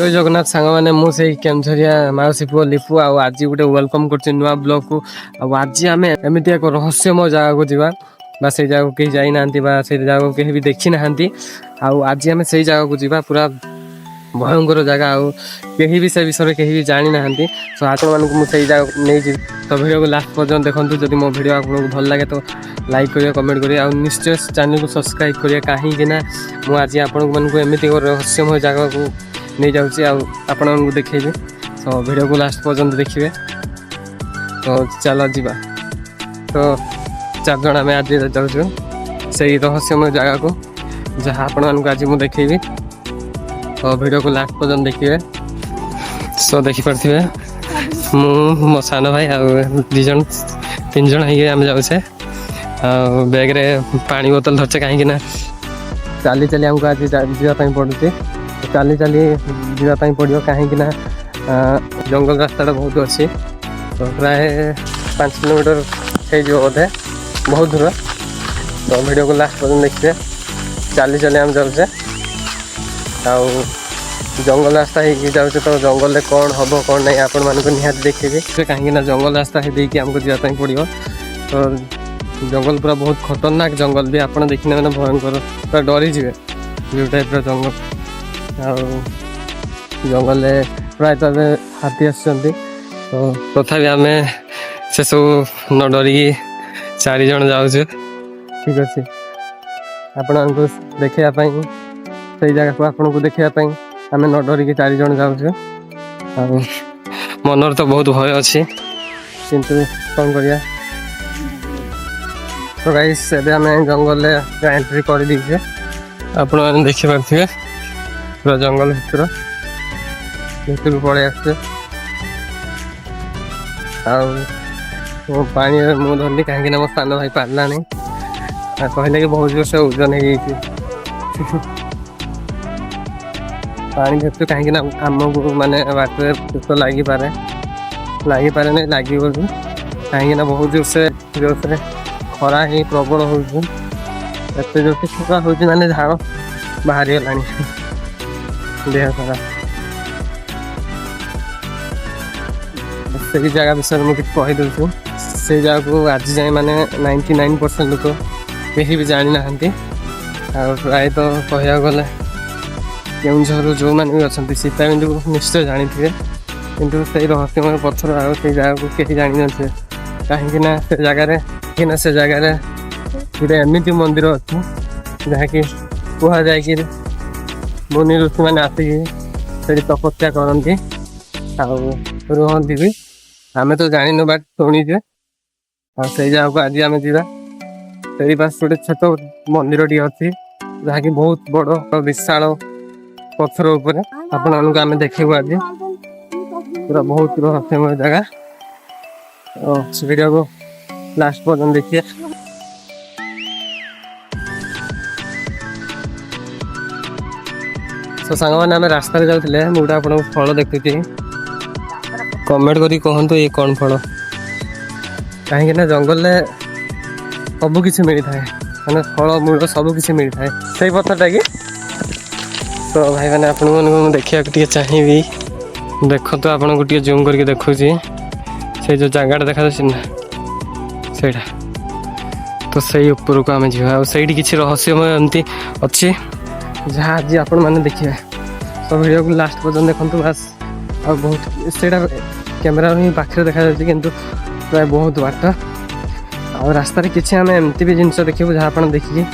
जय जगन्नाथ सांग मैंने मुझे केमझरिया माउसी पुओ लिपु आज गोटे वेलकम कर नुआ ब्लॉग को आज आम एमती एक रहस्यमय जगह को जावा से जगह कहीं जाना से जगह कहीं भी देखी ना आज आम से जगह को जावा पूरा भयंकर जगह कहीं भी से विषय कहीं भी जानी ना तो आपण मानक मुझे जगह नहीं जी तो वीडियो को लास्ट पर्यटन देखो जब मो वीडियो आपको भल लगे तो लाइक करिए कमेंट करिए और निश्चय चैनल को सब्सक्राइब करिए कहीं मुझे आपण मानक एमती रहस्यमय जगह को नहीं जाऊँगी आपको देखेबी तो वीडियो को लास्ट पर्यटन देखिए तो चलो जीवा तो 4 जन आम आज जाऊँ से रहस्यमय जगह को जहाँ आपण आज मुझे देखेबी तो वीडियो को लास्ट पर्यटन देखिए सो देखिपे मो सान भाई दु जन 3 जन आम जाऊे बैग्रे पानी बोतल धरचे कहीं चली चली आमको आज जावाई पड़ुचे चली चली जावाई पड़ो कहीं जंगल रास्ता बहुत अच्छी तो प्राय 5 किलोमीटर हो बोधे बहुत दूर तो वीडियो को लास्ट पर्यटन देखिए चली चली आम जाऊे जंगल रास्ता ही जाऊे तो जंगल में कौन हम कौन नहीं आपण मानक निहाती देखिए कहीं जंगल रास्ता ही देखिए आमको जावाई पड़ो तो जंगल पूरा बहुत खतरनाक जंगल भी आपड़ देखने मैंने भयंकर पूरा डरी जी जो टाइप जंगल जंगल प्रायतः हाथी आसुँच तो तथापि आम से सब न डरिकी 4 जन जाऊँ ठीक अच्छे आपण को देखापी से जगह को आपन को देखापी आम न डरिकी 4 जन जाऊँ मनर तो बहुत भय अच्छी किंतु कौन करिया तो गाइस एबे आम जंगल एंट्री कर दीजिए आपण मैंने देखिपे पूरा जंगल भर पड़े आसे पानी मुँह धरनी कहीं मो सान भाई पारा नहीं कहले कि बहुत जोर से ओजन हो पानी भर कहीं आमको मानने बाटे तो लगिपे नहीं लगे कहीं बहुत जोर से खरा ही प्रबल हो जोर से खरा हो माने झाड़ बाहरी गला देह सारा से जगह विषय में कुछ कहीदे से जगह को आज जाए माने 99% लोक कहीं भी जानी ना प्राय तो कह गले केउझर जो मैंने भी अच्छा सीताबिंदु को निश्चय जानी थे किंतु से रहस्यमय पत्थर आ जगह को कहीं जानी थे कहीं से जगह गोटे एमती मंदिर अच्छी जहाँकि कह जाए कि मुनि ऋषि मैंने आसिक तपस्या करती रुहती भी आम तो जान बाट शुणीचे से जगह को आज आम जा पास गोटे छोट मंदिर टी अच्छी जहाँकि बहुत बड़ विशाल पत्थर उपर आपण आम देखू आज पूरा बहुत रहस्यमय जगह वीडियो को लास्ट पर्यटन देखिए तो सांग मैंने आम रास्तार जाते मुझे आप फल देखुची कमेंट करी कहतु ये कौन फल कहीं जंगल में सब किसी मिलता है मैंने फल मूल सब किसी मिलता है से पत्थरटा कि तो भाई मैंने आपण देखा चाहिए देखो तो आपन को जूम करके देखुची से जो जगह देखा ना सेटा तो सही ऊपर को आम जा से किसी रहस्यमय एमती अच्छी जहाँ आज आपण मैंने देखिए तो वीडियो को लास्ट पर्यटन देखो बास आ बहुत से कैमेरा ही पाखे देखा कि प्राय बहुत बाट आ रास्तार किसी आम एमती भी जिनस देखू जहाँ आप देखिए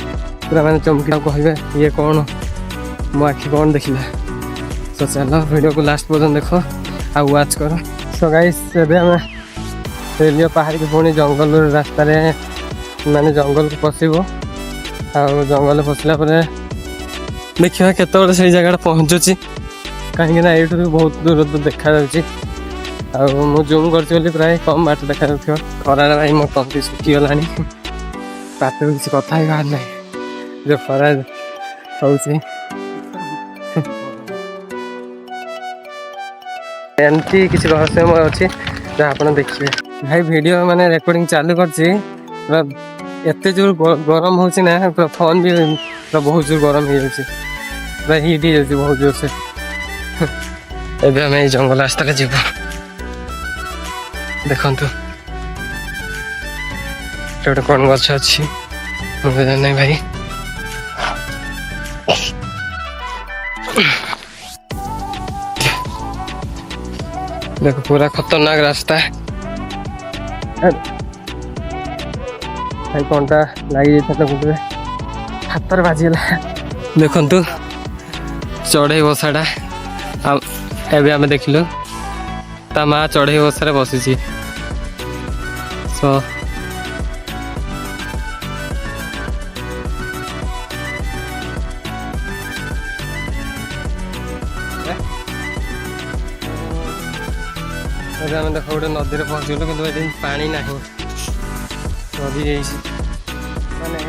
पूरा मैंने चमकी कहे ये कौन मो आखि कौन देखला तो चलो वीडियो को लास्ट पर्यटन देख आ वाच कर सो गाइस रेलियो पहाड़ की पुणी जंगल रास्ता माने जंगल को पशु जंगल पशिला देखिए केत से जगह पहुँचुची कहीं ये बहुत दूर दूर देखा मु जूम कर प्राय कम बाट देखा खरार भाई मो तंती सुखीगला पात किसी कथा ही बाहर ना जो खरा एमती किसी रहस्यमय अच्छी जहाँ आप देखिए भाई वीडियो माने रिकॉर्डिंग चालू कर एत जोर गरम हो पूरा फोन भी पूरा बहुत जोर गरम हो पूरा हिट हो बहुत जोर से ଏବେ ଆମେ ଏଇ ଜଙ୍ଗଲ ରାସ୍ତାରେ ଯିବୁ। ଦେଖନ୍ତୁ ଗୋଟେ କ'ଣ ଗଛ ଅଛି ମୁଁ ତ ଜାଣିନାହିଁ ଭାଇ। ଦେଖ ପୁରା ଖତରନାକ ରାସ୍ତା। ଭାଇ କ'ଣଟା ଲାଗିଯାଇଥିଲା ଗୋଟେ ହାତରେ ବାଜିଗଲା। ଦେଖନ୍ତୁ ଚଢ଼େଇ ବସାଟା ଏବେ ଆମେ ଦେଖିଲୁ ତା ମା ଚଢ଼େଇ ବସାରେ ବସିଛି। ଏବେ ଆମେ ଦେଖ ଗୋଟେ ନଦୀରେ ପହଞ୍ଚିଗଲୁ କିନ୍ତୁ ଏଠି ପାଣି ନାହିଁ, ନଦୀ ଯାଇଛି। ମାନେ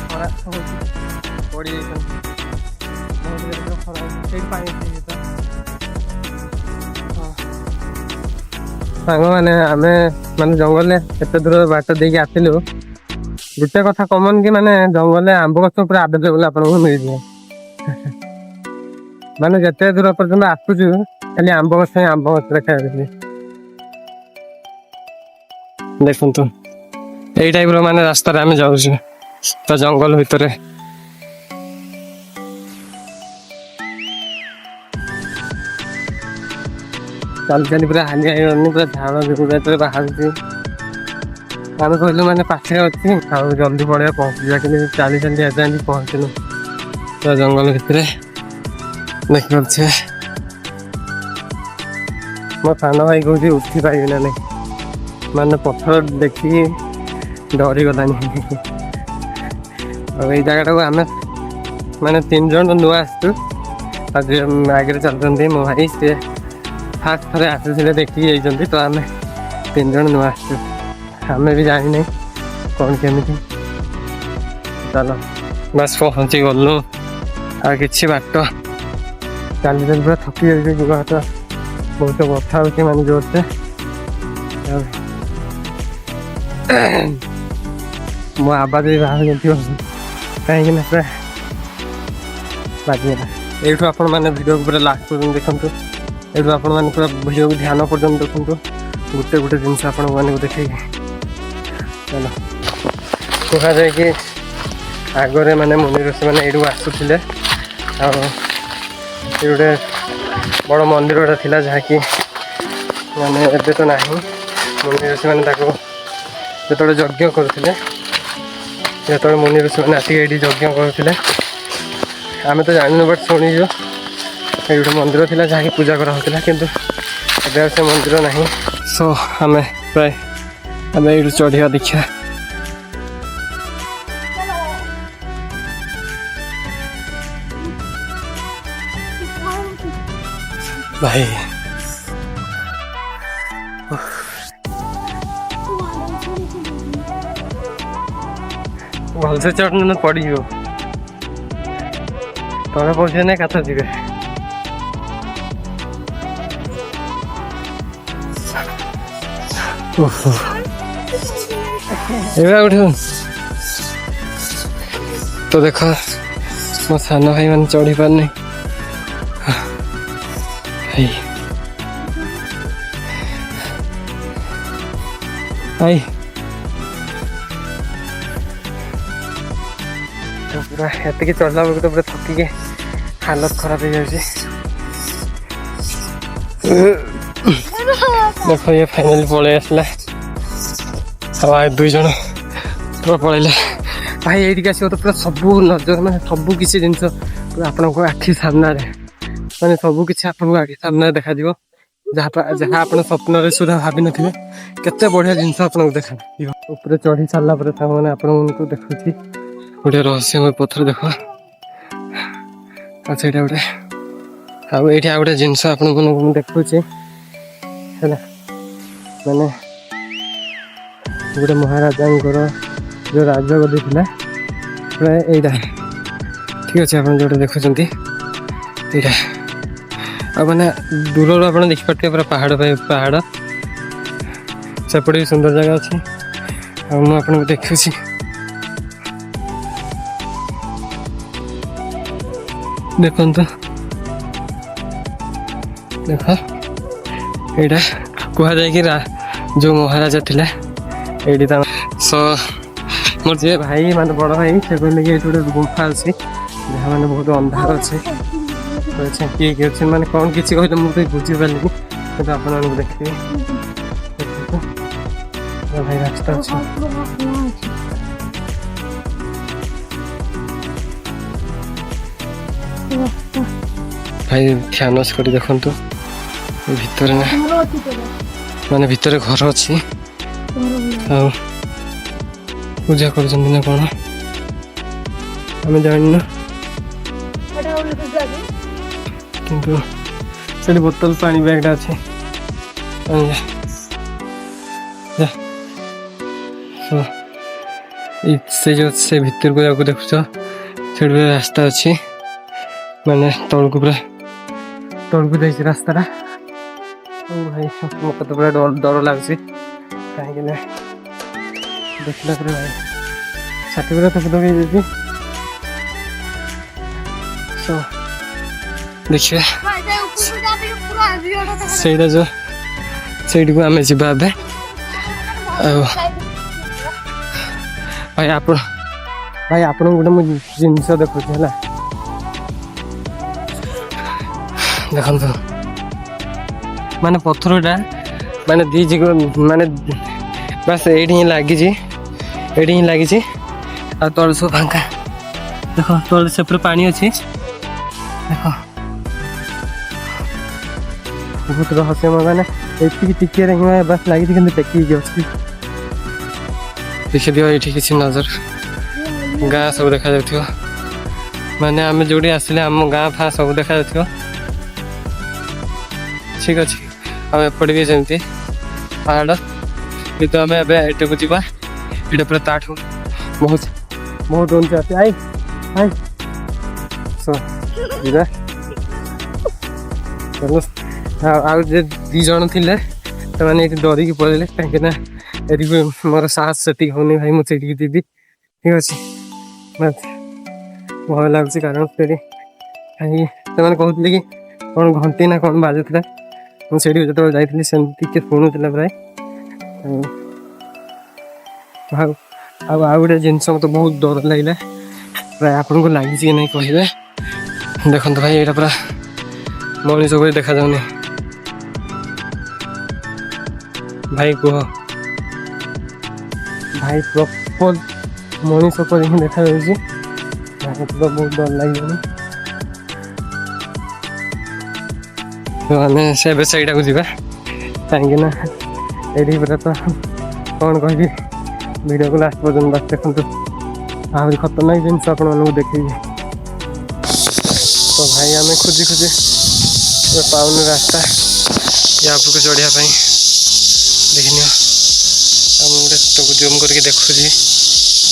ଖରା ହେଉଛି ପଡ଼ିଯାଇଛନ୍ତି ଖରା ସେଇଠି ପାଣି ସାଙ୍ଗମାନେ ଆମେ ମାନେ ଜଙ୍ଗଲରେ ଏତେ ଦୂର ବାଟ ଦେଇକି ଆସିଲୁ। ଗୋଟେ କଥା କମନ କି ମାନେ ଜଙ୍ଗଲରେ ଆମ୍ବ ଗଛ ପୁରା ଆଭେଲେବୁଲ ଆପଣଙ୍କୁ ମିଳିଯିବ। ମାନେ ଯେତେ ଦୂର ପର୍ଯ୍ୟନ୍ତ ଆସୁଛୁ ଖାଲି ଆମ୍ବ ଗଛ ହିଁ ଆମ୍ବ ଗଛରେ ଖାଇବାକୁ। ଦେଖନ୍ତୁ ଏଇ ଟାଇପର ମାନେ ରାସ୍ତାରେ ଆମେ ଯାଉଛୁ ତ ଜଙ୍ଗଲ ଭିତରେ। ଚାଲି ଚାଲି ପୁରା ହାଲିଆ ହେଇଗଲୁନି, ପୁରା ଝାଳ ଯେତେବେଳେ ବାହାରୁଛି। ଆମେ କହିଲୁ ମାନେ ପାଖରେ ଅଛି ଆଉ ଜଲ୍ଦି ପଳେଇବା ପହଞ୍ଚିଯିବା, କିନ୍ତୁ ଚାଲି ଚାଲି ଏବେ ଆମେ ପହଞ୍ଚିଲୁ ତ ଜଙ୍ଗଲ ଭିତରେ। ଦେଖିପାରୁଛେ ମୋ ସାନ ଭାଇ କହୁଛି ଉଠି ପାରିବି ନା ନାହିଁ, ମାନେ ପଥର ଦେଖିକି ଡରିଗଲାଣି। ଆଉ ଏଇ ଜାଗାଟାକୁ ଆମେ ମାନେ 3 ଜଣ ନୂଆ ଆସିଛୁ। ଆଉ ଯିଏ ଆଗରେ ଚାଲୁଛନ୍ତି ମୋ ଭାଇ, ସିଏ ଫାଷ୍ଟ ଥରେ ଆସିଥିଲେ ଦେଖିକି ଯାଇଛନ୍ତି। ତ ଆମେ 3 ଜଣ ନୂଆ ଆସିଛୁ, ଆମେ ବି ଜାଣିନାହିଁ କ'ଣ କେମିତି। ଚାଲ ବାସ୍ ପହଞ୍ଚି ଗଲୁ। ଆଉ କିଛି ବାଟ ଚାଲି ଚାଲି ପୁରା ଥକି ଯାଉଛି। ଯିବା ବାଟ ବହୁତ ବଥା ହେଉଛି ମାନେ ଜୋରସେ। ମୋ ଆବାଜ ବି ବାହାର ଯାଇଥିବ କାହିଁକି ନା ପୁରା ବାଜିଗଲା। ଏଇଠୁ ଆପଣମାନେ ଭିଡ଼ିଓକୁ ପୁରା ଲାଷ୍ଟ ପର୍ଯ୍ୟନ୍ତ ଦେଖନ୍ତୁ। ଏଇଠୁ ଆପଣମାନେ ପୁରା ଭିଡ଼ିଓକୁ ଧ୍ୟାନ ପର୍ଯ୍ୟନ୍ତ ଦେଖନ୍ତୁ। ଗୋଟେ ଗୋଟେ ଜିନିଷ ଆପଣମାନଙ୍କୁ ଦେଖେଇକି ଚାଲ। କୁହାଯାଏ କି ଆଗରେ ମାନେ ମୁନି ଋଷିମାନେ ଏଇଠୁ ଆସୁଥିଲେ। ଆଉ ଏ ଗୋଟେ ବଡ଼ ମନ୍ଦିରଟା ଥିଲା ଯାହାକି ମାନେ ଏବେ ତ ନାହିଁ। ମୁନି ଋଷିମାନେ ତାକୁ ଯେତେବେଳେ ଯଜ୍ଞ କରୁଥିଲେ, ଯେତେବେଳେ ମୁନି ଋଷିମାନେ ଆସିକି ଏଇଠି ଯଜ୍ଞ କରୁଥିଲେ, ଆମେ ତ ଜାଣିନୁ ବଟ୍ ଶୁଣିଛୁ ଏଇ ଗୋଟେ ମନ୍ଦିର ଥିଲା ଯାହାକି ପୂଜା କରାହେଉଥିଲା। କିନ୍ତୁ ଏବେ ଆଉ ସେ ମନ୍ଦିର ନାହିଁ। ସୋ ଆମେ ପ୍ରାୟ ଏଇଠୁ ଚଢ଼ିବା ଦେଖିବା। ଭାଇ ଭଲସେ ଚଢ଼ ପଡ଼ିଯିବ, ତଳେ ପଡ଼ିଯିବେ ନା କାଥ ଯିବେ। ଏବେ ଗୋଟେ ତ ଦେଖ ମୋ ସାନ ଭାଇ ମାନେ ଚଢ଼ି ପାରୁନି। ଭାଇ ପୁରା ଏତିକି ଚଢ଼ିଲା ବେଳକୁ ତ ପୁରା ଥକିକି ହାଲତ ଖରାପ ହେଇଯାଉଛି। ଦେଖ ଇଏ ଫାଇନାଲି ପଳେଇ ଆସିଲା। ଆଉ 2 ଜଣ ପୁରା ପଳେଇଲେ। ଭାଇ ଏଇଠିକି ଆସିବ ତ ପୁରା ସବୁ ନଜର ମାନେ ସବୁ କିଛି ଜିନିଷ ପୁରା ଆପଣଙ୍କ ଆଖି ସାମ୍ନାରେ, ମାନେ ସବୁ କିଛି ଆପଣଙ୍କ ଆଖି ସାମ୍ନାରେ ଦେଖାଯିବ। ଯାହା ଆପଣ ସ୍ୱପ୍ନରେ ସୁଦ୍ଧା ଭାବିନଥିବେ କେତେ ବଢ଼ିଆ ଜିନିଷ ଆପଣଙ୍କୁ ଦେଖାଯିବ। ଉପରେ ଚଢ଼ି ସାରିଲା ପରେ ତାମାନେ ଆପଣଙ୍କୁ ଦେଖୁଛି ଗୋଟେ ରହସ୍ୟମୟ ପଥର। ଦେଖ ଆଉ ସେଇଟା ଗୋଟେ, ଆଉ ଏଇଠି ଆଉ ଗୋଟେ ଜିନିଷ ଆପଣଙ୍କୁ ମୁଁ ଦେଖୁଛି ହେଲା, ମାନେ ଗୋଟେ ମହାରାଜାଙ୍କର ଯେଉଁ ରାଜଗଦି ଥିଲା ପ୍ରାୟ ଏଇଟା। ଠିକ୍ ଅଛି, ଆପଣ ଯେଉଁଟା ଦେଖୁଛନ୍ତି ଏଇଟା। ଆଉ ମାନେ ଦୂରରୁ ଆପଣ ଦେଖିପାରୁଥିବେ ପୁରା ପାହାଡ଼ ସେପଟେ ବି ସୁନ୍ଦର ଜାଗା ଅଛି। ଆଉ ମୁଁ ଆପଣଙ୍କୁ ଦେଖୁଛି ଦେଖନ୍ତୁ देख यहाँ कहुए कि जो महाराजा थे ये सो मोर जे भाई माने बड़ भाई से कहले कि गोटे गुंफा अच्छी जहाँ मैंने बहुत अंधार अच्छे किए किए अच्छे मैंने कौन किसी कहते मुझे बुझीपारे तो आप देखिए भाई रास्ता अच्छे भाई ध्यान से कर देखु भितर माने भितर घर अच्छी पूजा कर कौन आम जान किंतु से बोतल पानी बैगटा अच्छे से जो से भितर को जाकर देखुच से रास्ता अच्छी माने तौल को पूरा तौल को जाइए रास्ता भाई मत तो पूरा डर लगुच कहीं देखला भाई छाती पूरा तो पदक देखिए ସେଇଟା जो ସେଇଠିକୁ ଆମେ ଯିବା ଏବେ ଆଉ ଭାଇ ଆପଣଙ୍କୁ ଗୋଟେ ମୁଁ ଜିନିଷ ଦେଖୁଛି ହେଲା ଦେଖନ୍ତୁ ମାନେ ପଥରଟା ମାନେ ଦି ମାନେ ବାସ୍ ଏଇଠି ହିଁ ଲାଗିଛି ଆଉ ତଳେ ସବୁ ଫାଙ୍କା ଦେଖ ତଳେ ସେପଟେ ପାଣି ଅଛି देख बहुत रहस्यमय मैंने ये टिके बस लगी कि टेकी देखी दियो ये किसी नजर गाँ सब देखा जाऊ माने आम जो आसिले आम गाँ फा सब देखा जाऊ ठीक अच्छे आम एपटे भी जमी पहाड़ कि आम एट को जावा ये पूरा ताठू बहुत बहुत उंचा अच्छे आई आई ଯିବା ଆଉ ଯେ ଦି ଜଣ ଥିଲେ ସେମାନେ ଏଠି ଡରିକି ପଳେଇଲେ କାହିଁକିନା ଏଠି ମୋର ସାହସ ସେତିକି ହେଉନି ଭାଇ ମୁଁ ସେଇଠିକି ଯିବି ଠିକ୍ ଅଛି ଭୟ ଲାଗୁଛି କାରଣ ସେଠି କାହିଁକି ସେମାନେ କହୁଥିଲେ କି କ'ଣ ଘଣ୍ଟି ନା କ'ଣ ବାଜୁଥିଲା ମୁଁ ସେଇଠିକି ଯେତେବେଳେ ଯାଇଥିଲି ସେମିତି ଟିକେ ଶୁଣୁଥିଲା ପ୍ରାୟ ଆଉ ଗୋଟେ ଜିନିଷ ମୋତେ ବହୁତ ଡର ଲାଗିଲା ପ୍ରାୟ ଆପଣଙ୍କୁ ଲାଗିଛି କି ନାହିଁ କହିବେ देखो भाई ये पूरा मनीष को देखा जाऊनी भाई कह भाई प्रॉपर मनीष को ही देखा जाऊँगी तो बहुत डर लगे मैंने से सहीटा को जावा कहीं ये पूरा तो कौन कह वीडियो को लास्ट पर्यटन बस देखते आहरी खतरनाक जिनस आप देखी तो भाई आम खोजी खोजी पाऊन रास्ता या आपको चढ़िया देखनी आम गोटे तुमको जूम करके देखुची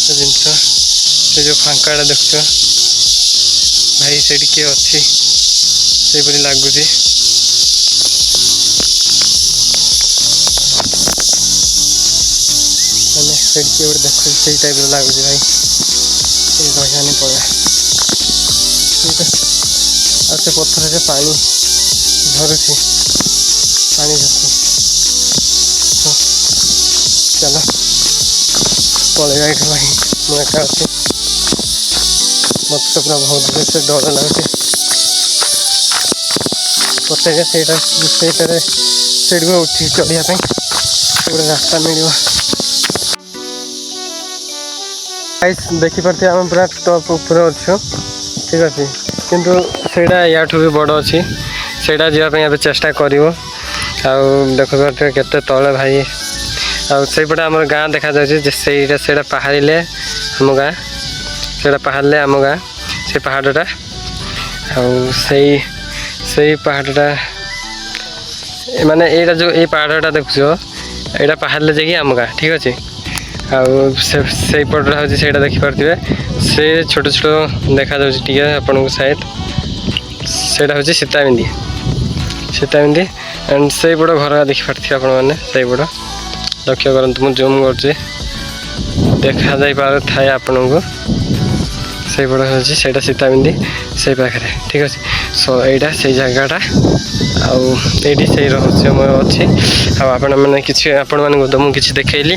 जिनस से जो फांका देखुच भाई से किए अच्छी से लगुच मैंने से किए गोटे देखुची से टाइप लगुच भाई रही पड़ा ठीक है से पत्थर से पानी झरुची पानी झरुची चलो पलैया ये भाई मैं एका अच्छी मत तो पूरा बहुत से डर लगुच प्रत्येक से उठी चढ़ापी गोटे रास्ता मिल देखिपे आम पूरा टॉप ऊपर अच्छु ठीक अच्छे किंतु सेटा या भी बड़ अच्छी सेटा जावाई चेष्टा कर देख केते तले भाई आईपटे आम गाँ देखा जाटा पहाड़े आम गाँ से पहाड़े आम गाँ से पहाड़टा से पहाड़टा माने यहाँ जो ये पहाड़टा देखुच यहाँ पहाड़े जाकि आम गाँ ठीक अच्छे से पटा हूँ से देखिपे से छोट छोट देखा आपन को शायद से हूँ सीताबिंदी एंड से बड़ घर देखिपे आपने से बड़ लक्ष्य करते मुझे जूम कर देखा जाए थाए आपन को से बड़ हूँ सीताबिंदी से पाखे ठीक अच्छे सो एटा से जगहटा आईटी से रहस्यमय अच्छी आपण मैंने किसी आपण मान तो मुझे देखली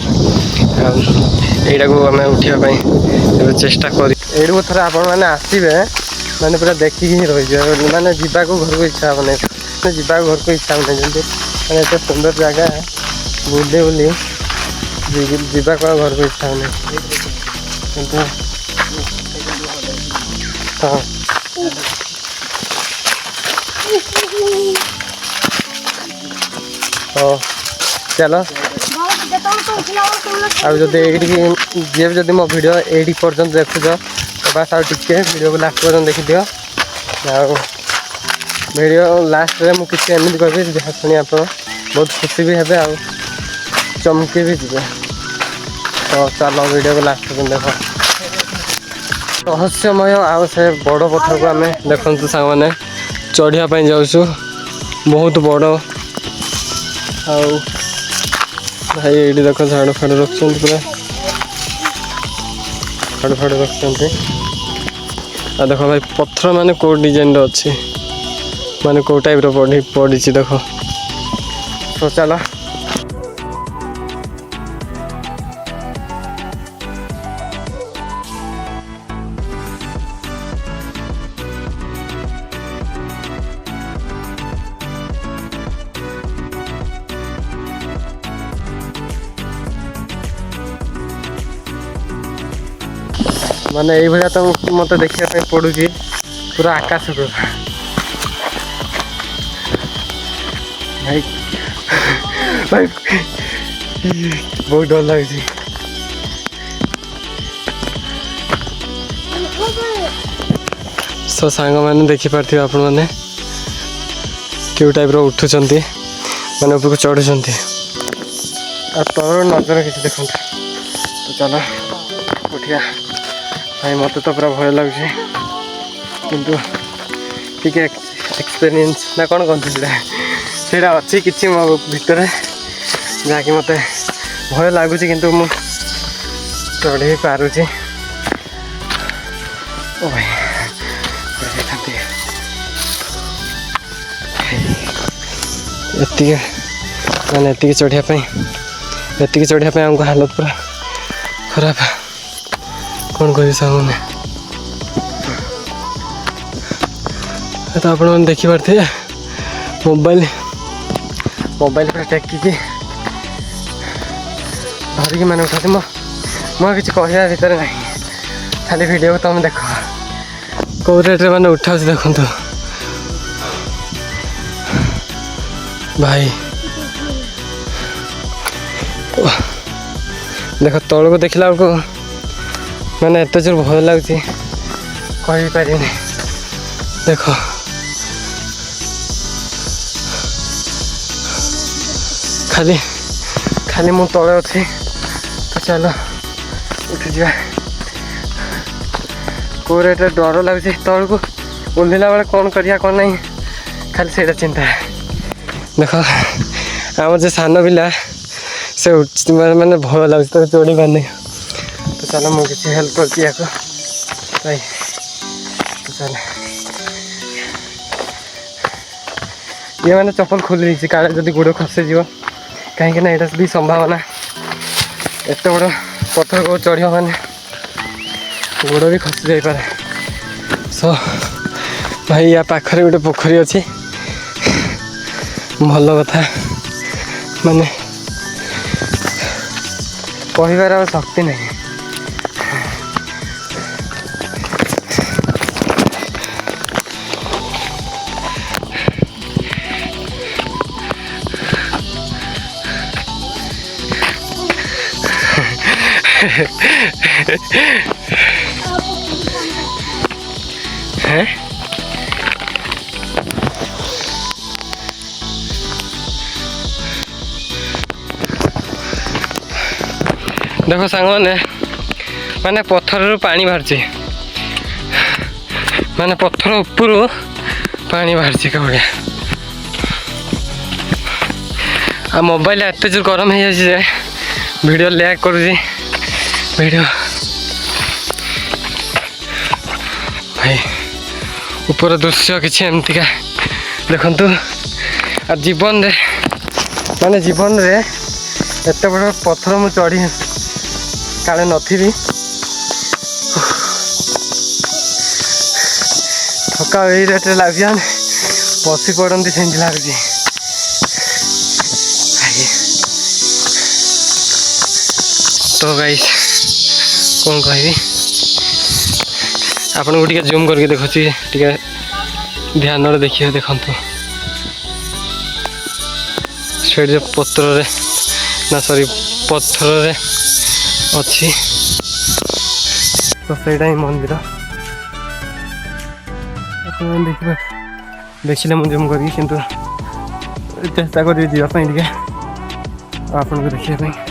यटा को आम उठापी चेष्टा कर थर आपण मैंने आसवे मैंने पूरा देखिक ही रही मैंने जावाक घर को इच्छा हम नहीं जावाक घर को इच्छा हम नहीं जमी मैंने एत सुंदर जगह बुले बुली जावाक घर को इच्छा हम नहीं हाँ हाँ चलो आदि मो वीडियो एटी पर्यटन देखुच तो बस आउ टे वीडियो को लास्ट पर्यटन देखी दियो वीडियो लास्ट रे मुझे किसी एमती कहि जहाँ शुणी आप बहुत खुशी भी हेबे आ चमकी भी जीवे तो चलो वीडियो को लास्ट पर्यटन देख रहस्यमय आउ से बड़ पत्थर को आम देखु सांग मैंने चढ़ापी जाऊँ बहुत बड़ आउ भाई ये देख झाड़ फाड़ रख पूरा झाड़ फाड़ रख देख भाई पत्थर माने को डिजाइन अच्छी माने को टाइप पड़ी देख तो चलो माने ये भाया तो मत देखा पड़ू पूरा आकाश को भाई भाई बहुत डर लगे सो सांग मैंने देखिपारे आपण मैंने क्यों टाइप उठुंट मैंने ऊपर चढ़ुं तौर नजर किसी देखो तो चलो उठिया भाई मत तो पूरा भय लगे किंतु टिके एक्सपीरियंस ना कौन कहते से अच्छी कि मो भितर जहाँकि मत भय लगुच किंतु मु चढ़े पारुची ओ भाई एति मैंने एति चढ़ापी आमको हालत पूरा खराब कौन कर सामने तो आप देखिपारे मोबाइल पूरा टेकिकी धरिकी मैंने उठा मुझे किसी कहवा भितर ना खाली वीडियो को तुम देख कौ रेट मैंने उठा देखु भाई देख तौल को देखला बेलू मैंने एत जोर भय लगुच कही पारे देख खाली खाली मु तले अच्छी तो चलो उठी जा को रेट डर लगुच तौल को ओह्लैला बेले कौन करिया कौन नहीं खाली से चिंता देख आम जो सान पिला से मैंने भय लगुच तो चढ़ी पारनी तो चलो मुझे किसी हेल्प करती भाई तो चल ये मैंने चप्पल खोल दी काले जदि गोड़ खसीज कहीं यहाँ भी संभावना एत बड़ पत्थर को चढ़ माने गोड़ भी खसी जापे सो भाई या पाखरे गोटे पोखरी अच्छी भल कथा माने कहबार शक्ति नहीं हैं देखो सांग माने पत्थर पानी बाहर माने पत्थर ऊपर पानी बाहर कौड़िया आ मोबाइल एत जोर गरम हो जाए वीडियो लैग कर वीडियो भाई ऊपर दृश्य किसी एमतीका देखु आ जीवन रे माने जीवन रे एत बड़ पत्थर मु चढ़ी काले नथी थका यही रेटे लगे बसी पड़ती सेमती लगे तो गाइस कौन कहि आपन को टिके जूम करके देखुची टिके ध्यान रे देखिए देखंतु सेठ जो पत्र रे ना सॉरी पत्थर रे अच्छी तो सेटा ही मंदिर देखिए देखिले मुझे जूम करी किंतु चेष्टा करी जावाई टिके आपन को देखिए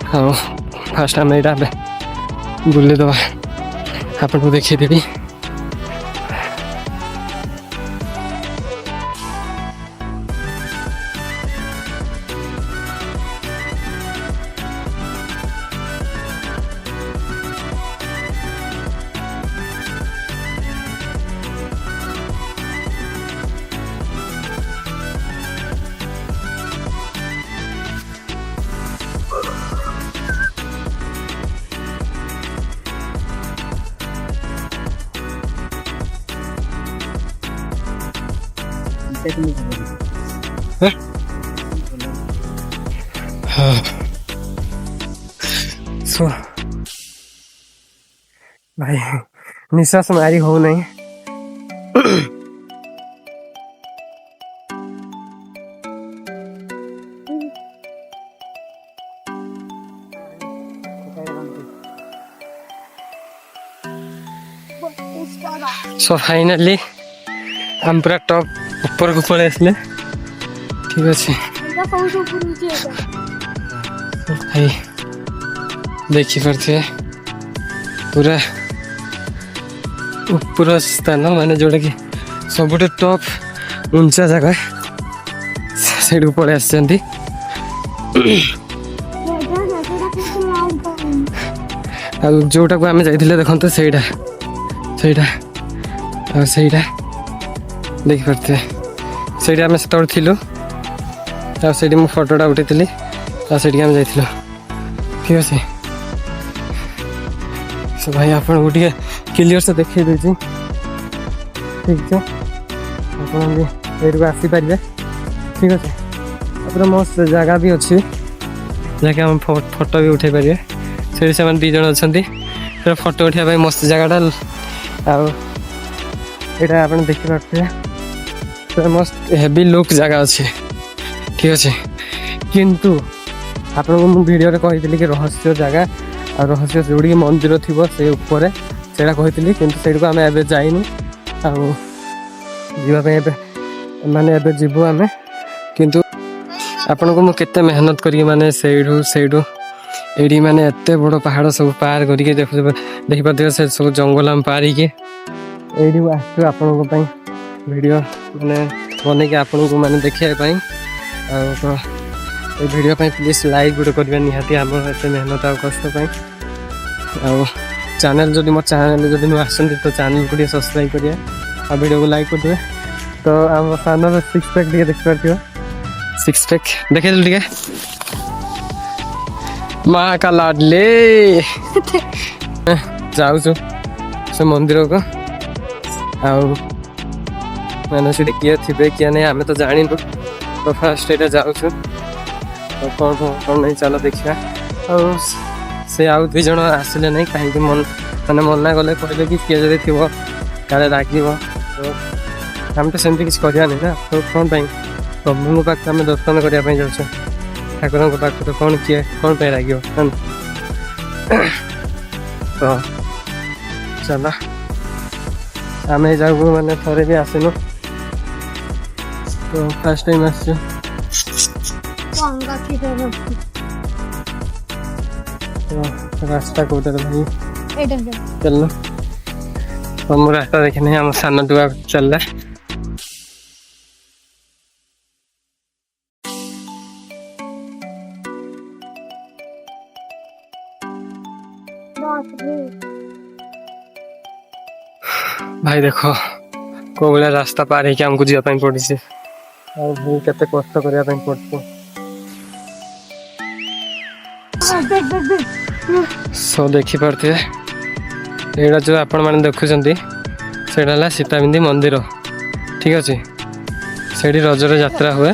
हाँ फास्ट आम यहाँ बुले दबा आपन को देखीदेवी सो भाई निश्वास मारी हो नहीं सो फाइनली हम पूरा टॉप ऊपर को पड़े इसलिए ठीक अच्छे भाई देखी पारे पूरा ऊपर स्थान माने जोटा कि सब टॉप उंचा जगह से पड़े आसती जोटा को आम जाइए देखते सहीटा सहीटा देखिपे से आम से थी फोटोटा उठे से आम जा ठीक अच्छे सो भाई आप क्लियर से देखे देती ठीक है आप आसीपारे ठीक अच्छे पूरा मस्त जगह भी अच्छी जहाँकि आम फोटो भी उठे पारे से दीज अच्छा फोटो उठाई मस्त जगहटा यहाँ आप देखिपे पूरा मस्त हेवी लुक जगह अच्छे ठीक अच्छे किंतु आपको मुझे वीडियो कही कि रहस्य जगह आ रहस्य जोड़ी मंदिर थी से ऊपर से कही कि आम एवं जाइनु आवाई माने जीवु आम किंतु आपण को मुझे मेहनत करी माने ये माने एत बड़ पहाड़ सब पार करके देखिपे से सब जंगल आम पारिक ये आपण वीडियो माने बन के आपण को माने देखापी ये वीडियो प्लीज लाइक गोटे करेंगे निहाती आम एत मेहनत आ कष्ट चैनल जब मो चैनल जब नुआ आसती तो चैनल को सब्सक्राइब करेंगे और वीडियो को लाइक करेंगे तो आम सामने सिक्स पैक टे देखिए सिक्स पैक देखे टे माँ का लाडले जाऊँ से मंदिर को मैंने से किए थे किए नहीं आम तो जान तो फास्ट ये जाऊँ तो कौन नहीं चलो देखा और से आउ दुई जन आसिले नहीं कहीं मन मैंने मना गले कहले कि किए जब थी काले लगे तो आम तो सेमती किसी करवा नहीं ना तो कौन प्रभु पाख आम दर्शन करने जाऊँ ठाकुर पाख तो कौन किए कौन पे लगे तो चला आम जाऊ मैंने थे भी आसनु तो फास्ट टाइम आस रास्ता कौटे भाई चल तुम रास्ता देखने आम सान टुआ चल रहा भाई देख को भाया रास्ता पार होकर आमको जावाई पड़ी केते कष्ट करने पड़े सो देखिपे यहाँ जो आपण मैंने देखुं से सीताबिंदी मंदिर ठीक अच्छे से रजर यात्रा हुए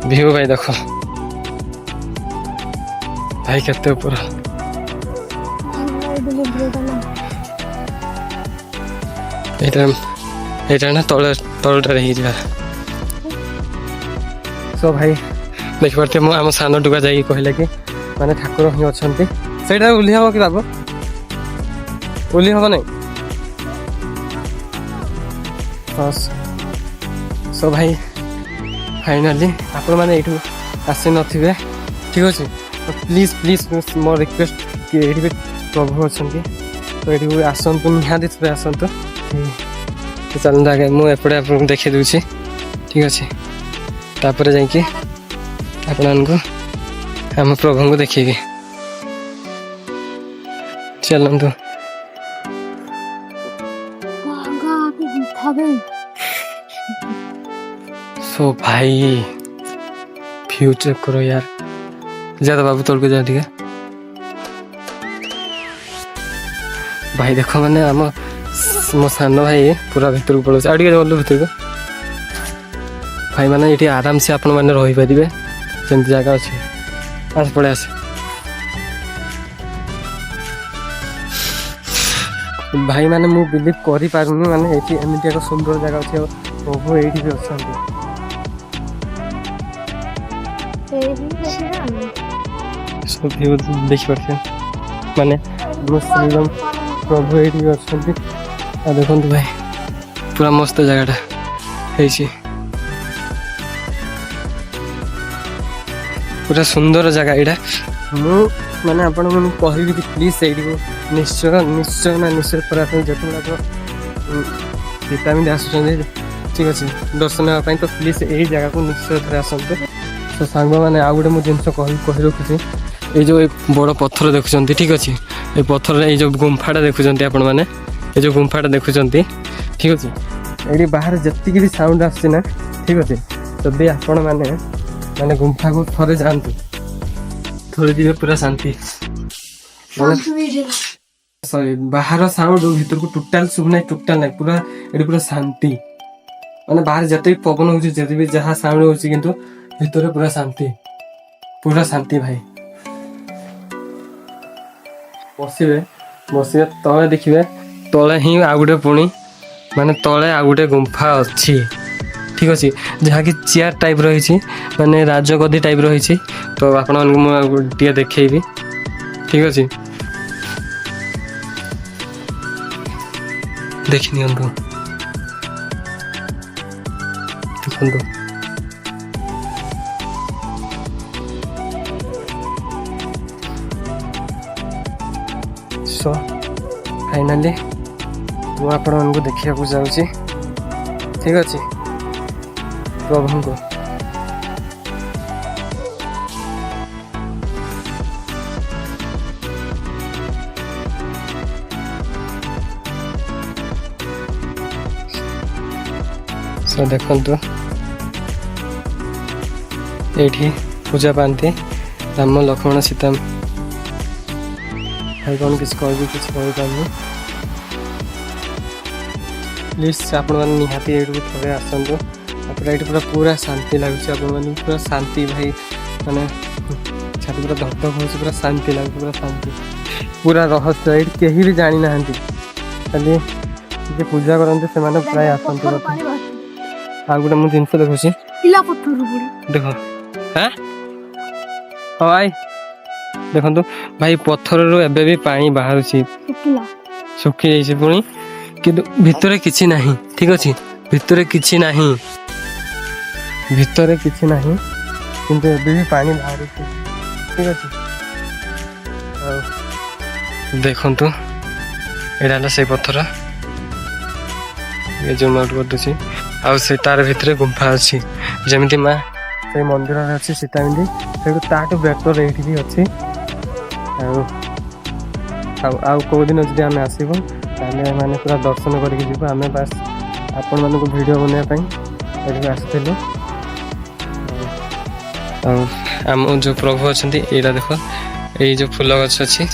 व्यू भाई देखो भाई केते ऊपर यहाँ ना तलटार सो भाई देखिपे मुझे आम सान टुका जा कहला कि माने ठाकुर ही अच्छा से ओह्ली हम कि बाबू ओह्ली हम ना हाँ सो भाई फाइनाली आपण मैंने ये आसी न ठीक अच्छे तो प्लीज प्लीज मो रिक्वेस्ट कि ये भी प्रभु अच्छा तो ये आसतु निहाती थे आसतु तो चलते आगे मुझे आपको देखी दूसरी ठीक अच्छे तापर जाकि आपण आम प्रभु को देखी चलतु सो भाई व्यू चेक करो यार ज्यादा बाबू तौल को जा ठीक है भाई देखो मैंने आम मो सान भाई पूरा भीतर को पड़े आगे गलु भीतर को भाई मैंने ये आराम से आपण मैंने रही पारे जमी जगह अच्छे आस पड़े आस भाई मैंने मु बिलीव कर पारुनी माने ये एमती एक सुंदर जगह अच्छे प्रभु ये भी अच्छा सब व्यू देखिपे माने श्रीराम प्रभु ये अच्छा देखो भाई पूरा मस्त जगह है पूरा सुंदर जगह यहाँ मैंने आपण कहि कि प्लीज से निश्चय निश्चय ना निश्चय पर जो सीताबिंदी आसुँच ठीक अच्छे दर्शन होगापी तो प्लीज यही जगह को निश्चय थे आसतु तो सांग मैंने आउ गोटे मुझे जिन कही रखुच्छी ये जो बड़ पत्थर देखुं ठीक अच्छे ये पत्थर ये जो गुंफाटा देखुं आपण मैंने ये जो गुंफाटा देखुं ठीक अच्छे ये बाहर जी भी साउंड आसना ठीक अच्छे जदि आपण मैंने गुंफा को थोड़े जातु थोड़े जी पूरा शांति सॉरी बाहर साउंड भीतर को टोटाल शुभना टोटाल ना पूरा ये पूरा शांति माने बाहर जिते भी पवन हो भी जहाँ साउंड हो किंतु भीतर पूरा शांति भाई बसवे बसवे तले देखिए तले ही आउ गोटे पुणी माने तले आउ गोटे गुंफा अच्छी ठीक अच्छे जहाँ कि चेयर टाइप रही माने राजगदी टाइप रही तो आपटे देखेबी ठीक अच्छे देखी देखु सो फाइनाली मु आपण को देखा जाऊँगी ठीक अच्छे प्रभु को सो देखु ये पूजा पाती राम लक्ष्मण सीता भाई कौन किसी कह किसी कही प्लीज आप निहाती ये थे आसतु ये पूरा पूरा शांति लगुच पूरा शांति भाई माने छाती पूरा धक धक हो पूरा शांति लगुच पूरा शांति पूरा रहस्य ये कहीं भी जानी ना खाली पूजा करते से प्राय आसतु आ गोटे मुझे जिन देखुची देख हाँ भाई देखो भाई पत्थर रू एबे भी पानी बाहर सुखी जाइए पुणी किंतु भितर किछि नहीं ठीक अच्छे भितर किछि नहीं भितर किछि नहीं किंतु एबे भी पानी बाहर ठीक अच्छे देखु यहाँ से पत्थर ये जूम आउट कर दूसरी आउ से तार भितर गुंफा अच्छी जमी माँ से मंदिर अच्छी सीतामिंदी से ताठू बेटर ये भी अच्छी आउ कौ दिन जब आम आसबू मैंने पूरा दर्शन करके आम बास आपण मानक वीडियो बनवाई आसलु आम जो प्रभु अच्छा यहाँ देख ये जो फूल गछ अच्छी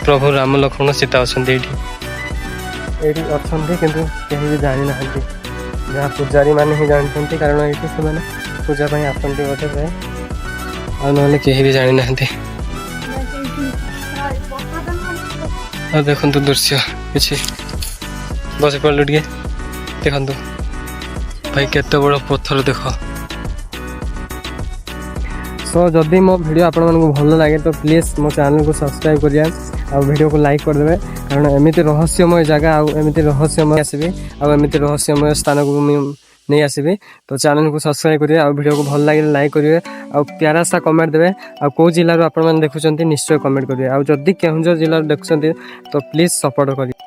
प्रभु राम लक्ष्मण सीता अच्छा ये अच्छा किंतु कहीं भी जानी ना जहाँ पूजारी मैंने ही जानते कारण ये से पूजापी आसती बोधे प्राय आने कहीं भी जानी ना देखु दृश्य किसी बस पड़े टे देखु भाई केते बड़ पत्थर देख सो जदि मो वीडियो आपण मानक भल लगे तो प्लीज मो चैनल को सब्सक्राइब करिया आ वीडियो को लाइक कर देबे कारण एमिति रहस्यमय जगह आ एमिति रहस्यमय आसीबे आ एमिति रहस्यमय स्थान को नहीं आसबे तो चैनल को सब्सक्राइब करिए आ वीडियो को भल लगे लाइक करिए आ प्यारा सा कमेंट देबे आ को जिल्ला रो आपण मान देखुचंती निश्चय कमेंट करिए आ जदि केहुंझर जिल्ला रो देखुचंती तो प्लीज सपोर्ट करिए।